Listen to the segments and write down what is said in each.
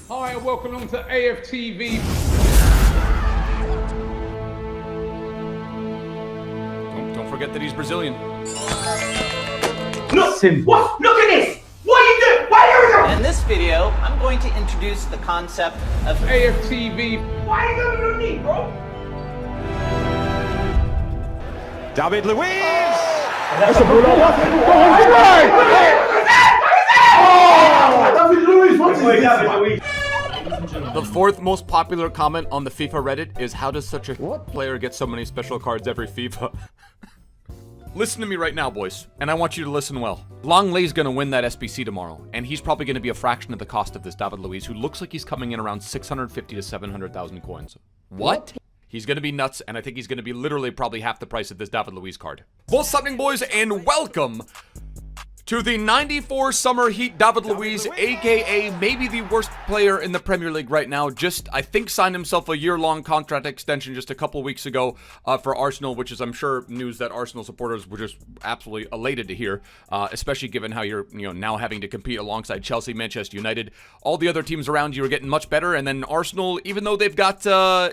Hi and welcome along to AFTV. Don't forget that he's Brazilian. Look! What? Look at this! What are you doing? Why are you doing? In this video, I'm going to introduce the concept of AFTV. Why are you going on me, bro? David Luiz! That's a brutal. David Luiz, what's his name? The fourth most popular comment on the FIFA Reddit is, how does such a player get so many special cards every FIFA? Listen to me right now, boys, and I want you to listen well. LUIZ gonna win that SBC tomorrow, and he's probably gonna be a fraction of the cost of this David Luiz, who looks like he's coming in around 650 to 700,000 coins. What? He's gonna be nuts, and I think he's gonna be literally probably half the price of this David Luiz card. What's happening, boys, and welcome to the 94 Summer Heat David Luiz, aka maybe the worst player in the Premier League right now. Just, I think, signed himself a year-long contract extension just a couple weeks ago for Arsenal, which is, I'm sure, news that Arsenal supporters were just absolutely elated to hear, especially given how you're, now having to compete alongside Chelsea, Manchester United. All the other teams around you are getting much better, and then Arsenal, even though they've got Saka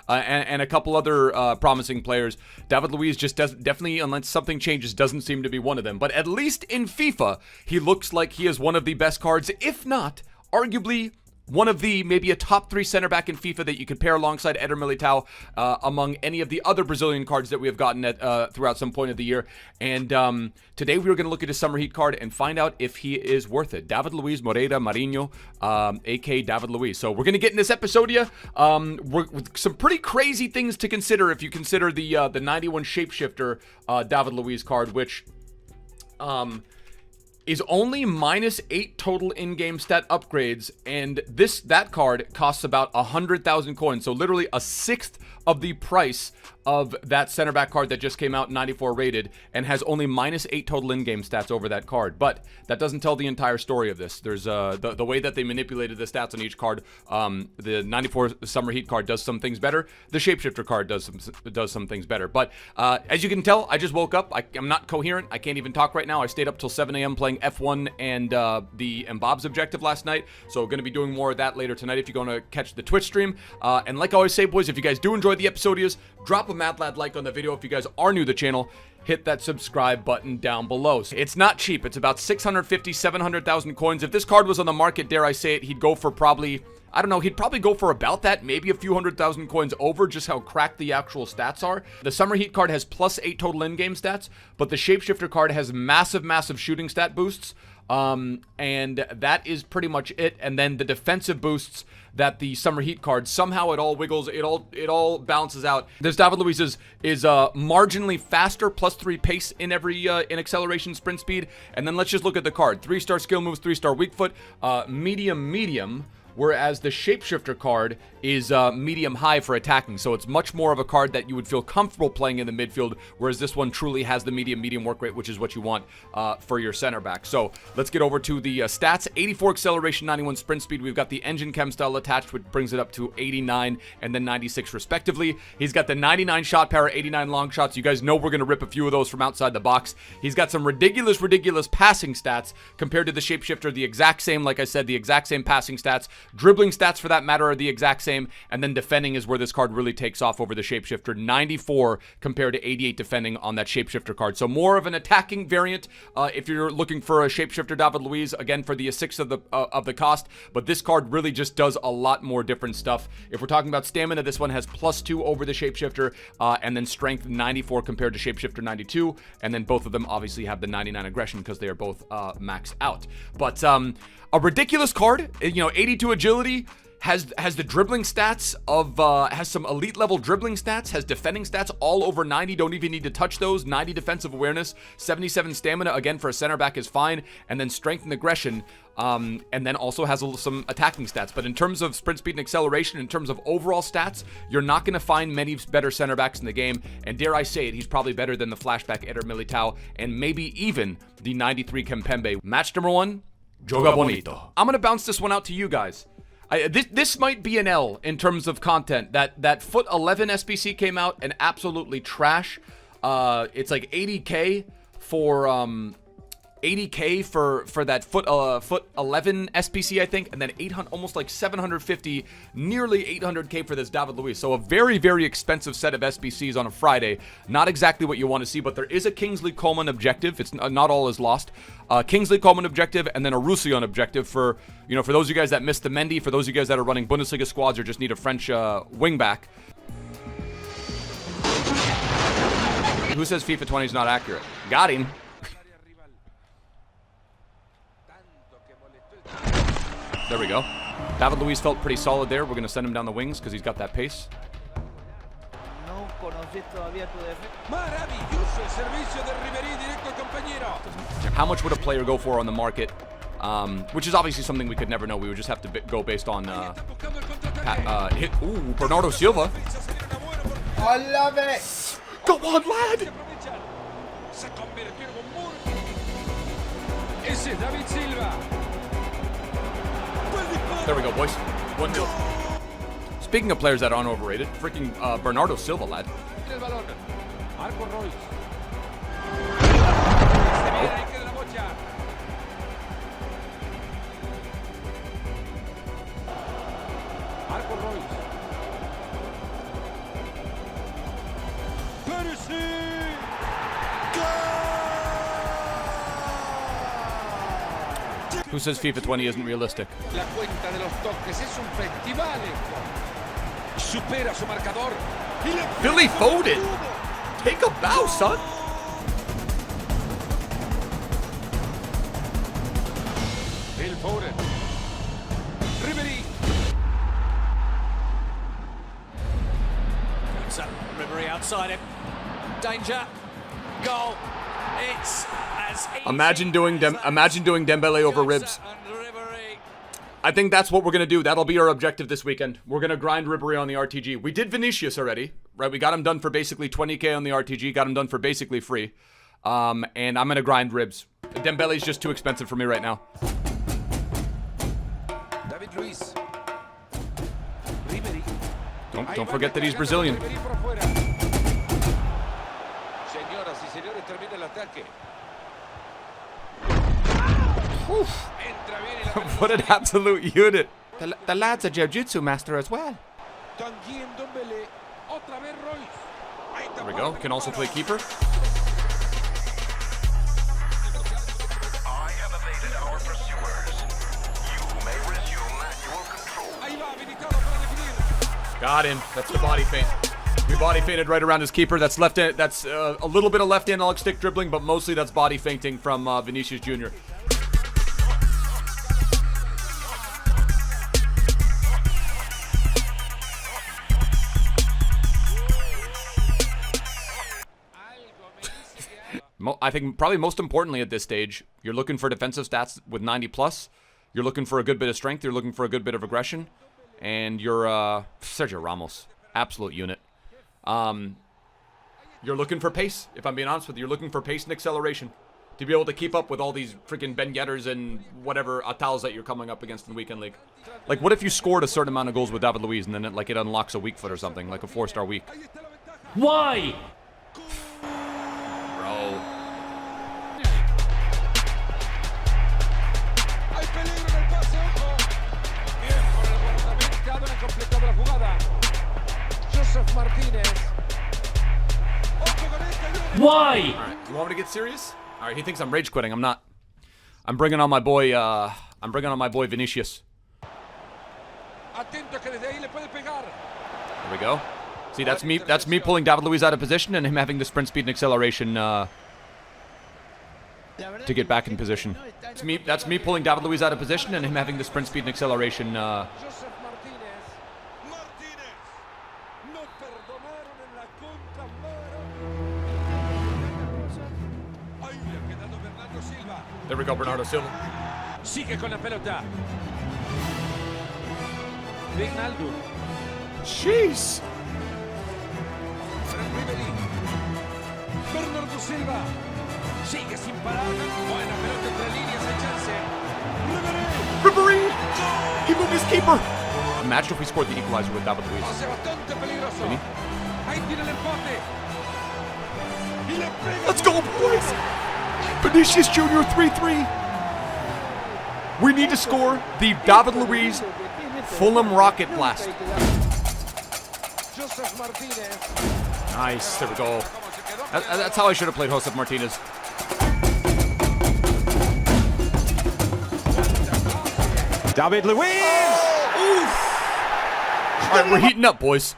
and a couple other promising players, David Luiz just definitely, unless something changes, doesn't seem to be one of them. But at least in FIFA, he looks like he is one of the best cards, if not arguably one of the, maybe a top 3 center back in FIFA that you could pair alongside Eder Militao among any of the other Brazilian cards that we have gotten at throughout some point of the year. And today we are going to look at his Summer Heat card and find out if he is worth it. David Luiz Moreira Marinho, aka David Luiz. So we're going to get in this episode here with some pretty crazy things to consider if you consider the 91 Shapeshifter David Luiz card, which is only -8 total in-game stat upgrades, and that card costs about 100,000 coins, so literally a sixth of the price of that center back card that just came out 94 rated, and has only -8 total in-game stats over that card. But that doesn't tell the entire story of this. There's the way that they manipulated the stats on each card. The 94 Summer Heat card does some things better. The Shapeshifter card does some things better. But as you can tell, I just woke up. I'm not coherent. I can't even talk right now. I stayed up till 7 a.m. playing F1 and the Mbob's objective last night. So going to be doing more of that later tonight if you're going to catch the Twitch stream. And like I always say, boys, if you guys do enjoy the episodios, drop a mad lad like on the video. If you guys are new to the channel, hit that subscribe button down below. It's not cheap. It's about 650, 700,000 coins. If this card was on the market, dare I say it, he'd go for probably, I don't know, he'd probably go for about that, maybe a few 100,000 coins over, just how cracked the actual stats are. The Summer Heat card has +8 total in-game stats, but the Shapeshifter card has massive shooting stat boosts. And that is pretty much it. And then the defensive boosts that the Summer Heat card, somehow it all wiggles, it all balances out. This David Luiz is marginally faster, +3 pace in every in acceleration, sprint speed. And then let's just look at the card. 3-star skill moves, 3-star weak foot, medium. Whereas the Shapeshifter card is medium-high for attacking, so it's much more of a card that you would feel comfortable playing in the midfield, whereas this one truly has the medium work rate, which is what you want for your center back. So let's get over to the stats. 84 acceleration, 91 sprint speed. We've got the engine chem style attached, which brings it up to 89 and then 96 respectively. He's got the 99 shot power, 89 long shots. You guys know we're going to rip a few of those from outside the box. He's got some ridiculous passing stats compared to the Shapeshifter, the exact same, like I said, the exact same passing stats. Dribbling stats, for that matter, are the exact same, and then defending is where this card really takes off over the Shapeshifter. 94 compared to 88 defending on that Shapeshifter card. So more of an attacking variant if you're looking for a Shapeshifter David Luiz, again, for the sixth of the cost, but this card really just does a lot more different stuff. If we're talking about stamina, this one has +2 over the Shapeshifter, and then strength 94 compared to Shapeshifter 92, and then both of them obviously have the 99 aggression because they are both maxed out. But a ridiculous card, 82 agility, has the dribbling stats of, has some elite level dribbling stats, has defending stats all over 90, don't even need to touch those, 90 defensive awareness, 77 stamina, again for a center back is fine, and then strength and aggression, and then also has some attacking stats. But in terms of sprint speed and acceleration, in terms of overall stats, you're not going to find many better center backs in the game, and dare I say it, he's probably better than the flashback Eder Militao, and maybe even the 93 Kempembe. Match number 1, Joga Bonito. I'm going to bounce this one out to you guys. This might be an L in terms of content. That Foot 11 SBC came out and absolutely trash. It's like 80k for 80K for that foot 11 SPC, I think, and then 800, almost like 750, nearly 800K for this David Luiz. So a very, very expensive set of SPCs on a Friday. Not exactly what you want to see, but there is a Kingsley Coman objective. It's not all is lost. Kingsley Coman objective, and then a Roussillon objective for, you know, for those of you guys that missed the Mendy, for those of you guys that are running Bundesliga squads or just need a French wingback. Who says FIFA 20 is not accurate? Got him. There we go. David Luiz felt pretty solid there. We're going to send him down the wings because he's got that pace. How much would a player go for on the market? Which is obviously something we could never know. We would just have to go based on hit. Ooh, Bernardo Silva. I love it. Go on, lad. There we go, boys. 1-0. Speaking of players that aren't overrated, freaking Bernardo Silva, lad. Who says FIFA 20 isn't realistic? Billy Foden! Take a bow, son! Phil Foden. Ribery. Ribery outside him. Danger. Goal. It's as easy. Imagine doing Dembele over Ribs. I think that's what we're going to do. That'll be our objective this weekend. We're going to grind Ribery on the RTG. We did Vinicius already, right? We got him done for basically 20K on the RTG. Got him done for basically free. And I'm going to grind Ribs. Dembele's just too expensive for me right now. David Luiz. Ribery. Don't forget that he's Brazilian. What an absolute unit. The lad's a jiu-jitsu master as well. There we go. Can also play keeper. I have evaded our pursuers. You may resume manual control. Got him. That's the body feint. We body feinted right around his keeper. That's left hand. That's a little bit of left analog stick dribbling, but mostly that's body feinting from Vinicius Jr. I think probably most importantly at this stage, you're looking for defensive stats with 90 plus. You're looking for a good bit of strength. You're looking for a good bit of aggression. And you're Sergio Ramos. Absolute unit. You're looking for pace, if I'm being honest with you. You're looking for pace and acceleration to be able to keep up with all these freaking Ben Yedders and whatever Atals that you're coming up against in the weekend league. Like, what if you scored a certain amount of goals with David Luiz and then it unlocks a weak foot or something, like a 4-star week? Why? Bro. Why? All right, you want me to get serious? All right, he thinks I'm rage quitting. I'm not. I'm bringing on my boy. Vinicius. There we go. See, that's me. That's me pulling David Luiz out of position and him having the sprint speed and acceleration to get back in position. That's me pulling David Luiz out of position and him having the sprint speed and acceleration. There we go, Bernardo Silva. Sigue con la pelota. Wijnaldum. Jeez. Ribery. Bernardo Silva. Sigue sin parar. Buena pelota entre líneas, hay chance. Ribery. He moved his keeper. Imagine if we scored the equalizer with David Luiz. Pase bastante peligroso. Ahí tiene el empate. Y le pega. Let's go, boys. Vinicius Jr. 3-3. We need to score the David Luiz Fulham Rocket Blast. Joseph Martinez. Nice, there we go. That's how I should have played Joseph Martinez. David Luiz! All right, we're heating up, boys.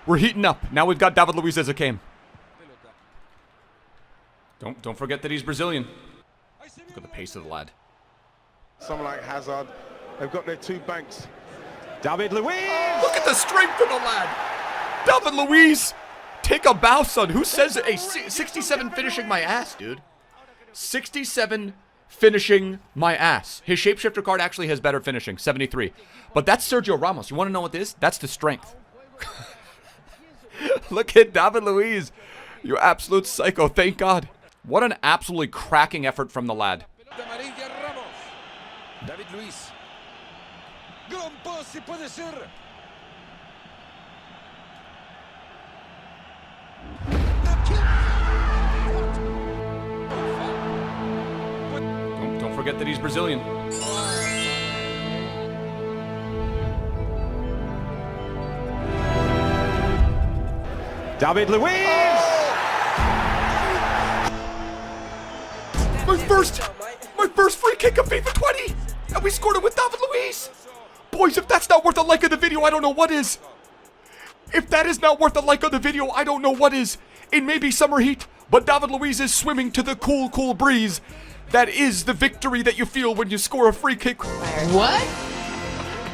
We're heating up. Now we've got David Luiz as a came. Don't forget that he's Brazilian. Look at the pace of the lad. Someone like Hazard, they've got their two banks. David Luiz! Look at the strength of the lad. David Luiz, take a bow, son. Who says a 67 finishing my ass, dude? 67 finishing my ass. His shapeshifter card actually has better finishing, 73. But that's Sergio Ramos. You want to know what this is? That's the strength. Look at David Luiz. You absolute psycho. Thank God. What an absolutely cracking effort from the lad. David Luiz. Gran pase puede ser. Don't forget that he's Brazilian. David Luiz! My first free kick of FIFA 20, and we scored it with David Luiz. Boys, if that's not worth a like of the video, I don't know what is. If that is not worth a like of the video, I don't know what is. It may be summer heat, but David Luiz is swimming to the cool, cool breeze. That is the victory that you feel when you score a free kick. What?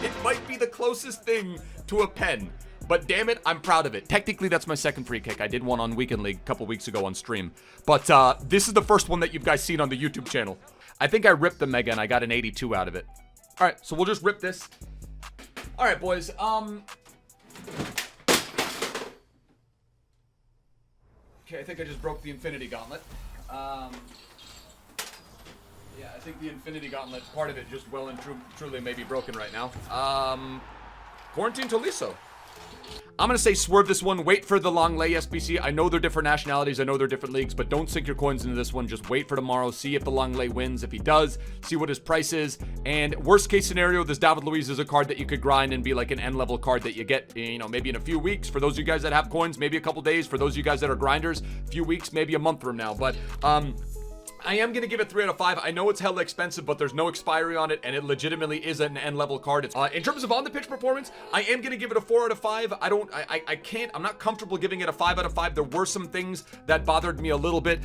It might be the closest thing to a pen, but damn it, I'm proud of it. Technically, that's my second free kick. I did one on Weekend League a couple weeks ago on stream, but this is the first one that you guys seen on the YouTube channel. I think I ripped the Mega and I got an 82 out of it. All right, so we'll just rip this. All right, boys. Okay, I think I just broke the Infinity Gauntlet. Yeah, I think the Infinity Gauntlet, part of it just well and truly may be broken right now. Quarantine Tolisso. I'm going to say swerve this one. Wait for the Longley SBC. I know they're different nationalities. I know they're different leagues, but don't sink your coins into this one. Just wait for tomorrow. See if the Longley wins. If he does, see what his price is. And worst case scenario, this David Luiz is a card that you could grind and be like an end level card that you get, you know, maybe in a few weeks. For those of you guys that have coins, maybe a couple days. For those of you guys that are grinders, a few weeks, maybe a month from now. But, I am going to give it 3 out of 5. I know it's hella expensive, but there's no expiry on it, and it legitimately is an end-level card. It's, in terms of on-the-pitch performance, I am going to give it a 4 out of 5. I'm not comfortable giving it a 5 out of 5. There were some things that bothered me a little bit.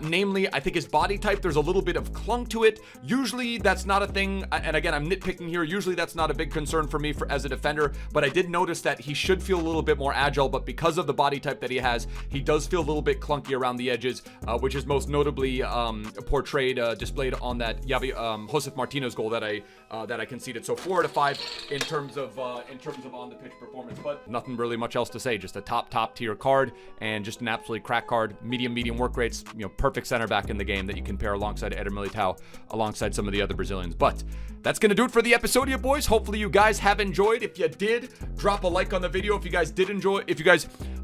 Namely, I think his body type, there's a little bit of clunk to it. Usually, that's not a thing, and again, I'm nitpicking here. Usually, that's not a big concern for me as a defender, but I did notice that he should feel a little bit more agile, but because of the body type that he has, he does feel a little bit clunky around the edges, which is most notably portrayed, displayed on that Joseph Martinez goal that I conceded. So 4 out of 5 in terms of on the pitch performance, but nothing really much else to say. Just a top tier card and just an absolutely crack card. Medium work rates. You know, perfect center back in the game that you can pair alongside Eder Militao, alongside some of the other Brazilians. But that's gonna do it for the episode, you boys. Hopefully you guys have enjoyed. If you did, drop a like on the video. If you guys did enjoy,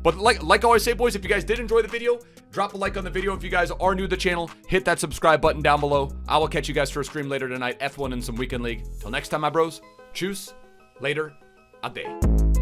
but like I always say, boys, if you guys did enjoy the video, drop a like on the video. If you guys are new to the channel, hit that subscribe button down below. I will catch you guys for a stream later tonight, F1 and some Weekend League. Till next time, my bros. Choose. Later. Ade.